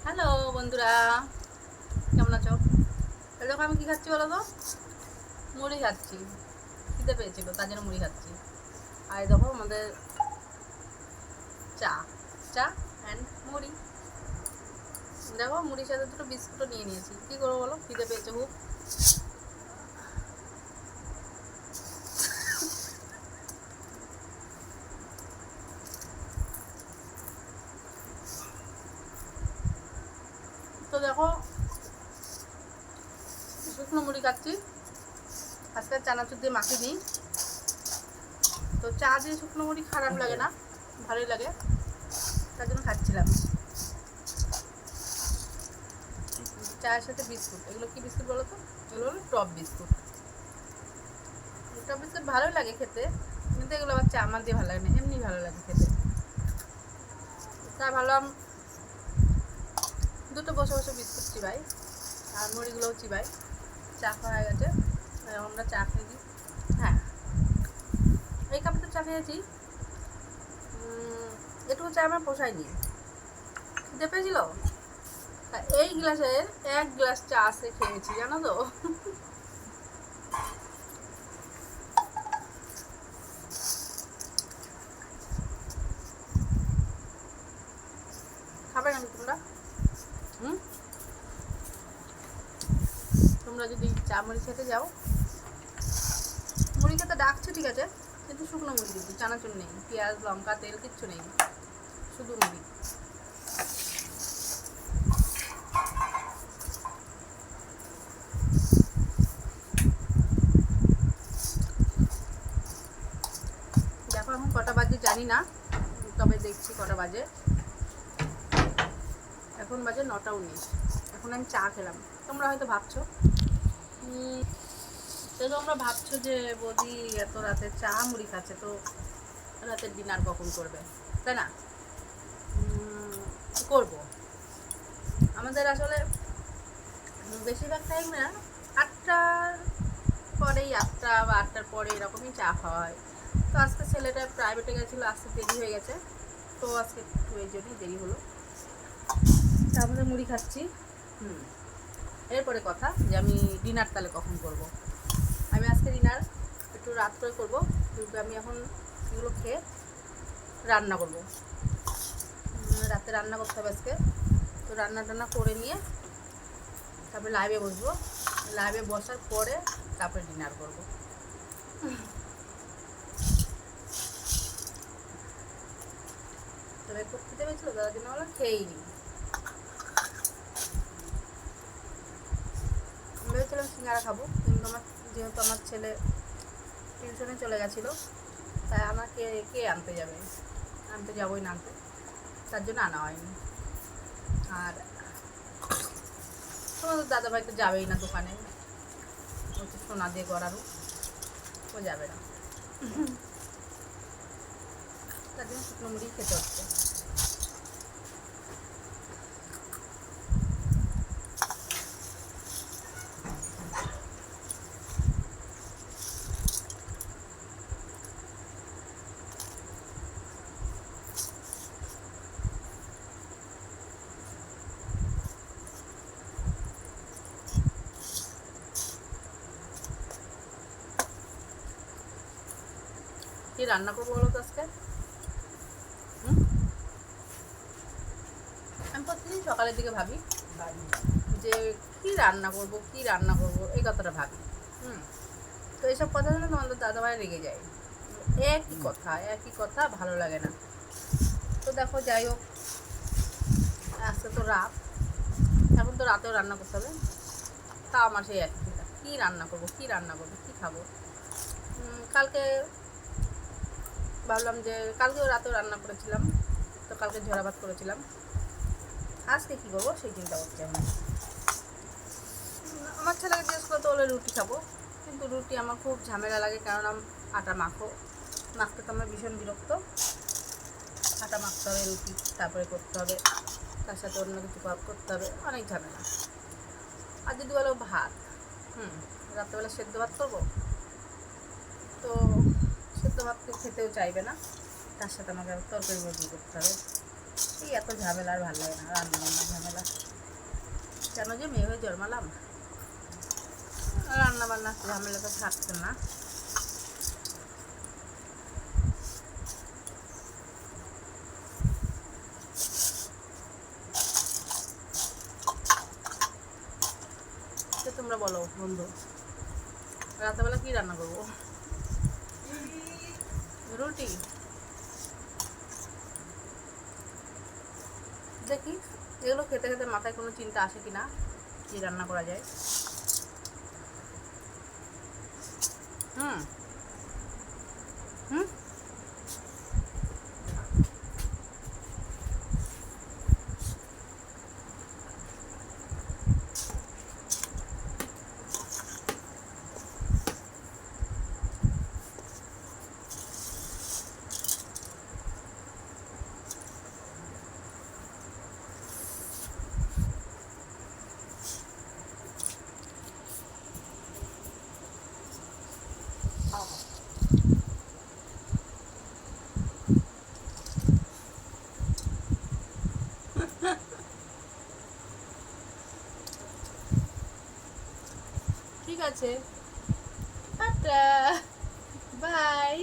Hello বন্ধুরা, কেমন আছো? এই দেখো আমি কি খাচ্ছি বলো তো, মুড়ি খাচ্ছি। খিদে পেয়েছিল তার জন্য মুড়ি খাচ্ছি। আর এই দেখো আমাদের চা চা অ্যান্ড মুড়ি। দেখো মুড়ির সাথে দুটো বিস্কুটও নিয়ে নিয়েছি। কী করবো বলো, খিদে পেয়েছে খুব। তো দেখো শুকনো মুড়ি খাচ্ছি। আজকে চানাচুর দিয়ে মাখিয়ে দিই। তো চা দিয়ে শুকনো মুড়ি খারাপ লাগে না, ভালোই লাগে, তার জন্য খাচ্ছিলাম। চায়ের সাথে বিস্কুট, এগুলো কি বিস্কুট বলো তো? এগুলো হলো টপ বিস্কুট। টপ বিস্কুট ভালোই লাগে খেতে, কিন্তু এগুলো আবার চা আমার দিয়ে ভালো লাগে না, এমনি ভালো লাগে খেতে। তাই ভাবলাম দুটো বসে বসে বিস্কুট চিবাই আর মুড়িগুলোও চিবাই। চা খাওয়া হয়ে গেছে, আমরা চা খেয়ে দিই। হ্যাঁ, এই কাপে তো চা খেয়েছি। এটুকু চা আমার পোষায়নি, খিদে পেয়েছিল। এই গ্লাসের এক গ্লাস চা আসে খেয়েছি, জানো তো। খাবে না তোমরা? তোমরা যদি চা মুড়ি খেতে যাও, মুড়ি খেতে ডাকছে ঠিক আছে, কিন্তু শুকনো মুড়ি কিন্তু, চানাচুর নেই, পেঁয়াজ লঙ্কা তেল কিচ্ছু নেই, শুধু মুড়ি। দেখো এখন কটা বাজে জানি না, তবে দেখছি কটা বাজে। এখন বাজে 9:19। এখন আমি চা খেলাম। তোমরা হয়তো ভাবছো তোমরা ভাবছো যে বৌদি এত রাতে চা মুড়ি খাচ্ছে, তো রাতের ডিনার কখন করবে, তাই না? করব। আমাদের আসলে বেশিরভাগ টাইম না, 8টার পরেই, 8টা বা 8টার পরে এরকমই চা খাওয়া হয়। তো আজকে ছেলেটা প্রাইভেটে গেছিলো, আসতে দেরি হয়ে গেছে, তো আজকে একটু এই জন্যই দেরি হলো। তারপরে মুড়ি খাচ্ছি। এরপরে কথা যে আমি ডিনার তাহলে কখন করব। আমি আজকে ডিনার একটু রাত করে করবো, কিন্তু আমি এখন এগুলো খেয়ে রান্না করব। রাতে রান্না করতে হবে আজকে। তো রান্না টান্না করে নিয়ে তারপরে লাইভে বসবো। লাইভে বসার পরে তারপরে ডিনার করব। তবে খুব খেতে পেয়েছিল, তার জন্য আমরা খেয়েই নিই। ভেবেছিলাম সিঙ্গারা খাবো, কিন্তু যেহেতু আমার ছেলে টিউশনে চলে গেছিলো, তাই আমাকে কে আনতে যাবে, আনতে যাবোই না আনতে, তার জন্য আনা হয়নি। আর তোমাদের দাদাভাই তো যাবেই না দোকানে, ও তো সোনা দিয়ে গড়ারও, ও যাবে না, তার জন্য শুকনো মুড়ি খেতে হচ্ছে। কি রান্না করবো বলো তো আজকে? আমি প্রতিদিন সকালের দিকে ভাবি যে কি রান্না করব, কি রান্না করব, এই কথাটা ভাবি। তো এইসব কথা শুনে তোমাদের দাদাভাই রেগে যায়, একই কথা ভালো লাগে না। তো দেখো যাই হোক, আজকে তো রাত, এখন তো রাতেও রান্না করতে হবে। তা আমার সেই একই চিন্তা, কী রান্না করবো, কী রান্না করবো, কী খাবো। কালকে ভাবলাম যে কালকেও রাতেও রান্না করেছিলাম, তো কালকে ঝরা ভাত করেছিলাম। আজকে কী করবো সেই চিন্তা করছি আমি। আমার ছেলেকে জিজ্ঞেস করতে হলে রুটি খাবো, কিন্তু রুটি আমার খুব ঝামেলা লাগে, কারণ আটা মাখতে তো আমার ভীষণ বিরক্ত। আটা মাখতে হবে, রুটি তারপরে করতে হবে, তার সাথে অন্য কিছু করতে হবে, অনেক ঝামেলা। আর যদি বলো ভাত, রাত্রেবেলা সেদ্ধ ভাত করবো, তো সেদ্ধ ভাত খেতেও চাইবে না, তার সাথে আমাকে তরকারি বদলি করতে হবে। এই এত ঝামেলা আর ভালো লাগে না, রান্না বান্না ঝামেলা। কেন যে মেয়ে হয়ে জন্মালাম, রান্না বান্না ঝামেলা তো থাকছে না। তোমরা বলো বন্ধু, রাতেবেলা কি রান্না করবো? রুটি। দেখি এগুলো খেতে খেতে মাথায় কোনো চিন্তা আসে কি না, কি রান্না করা যায়। হুম হুম ঠিক আছে, টাটা, বাই।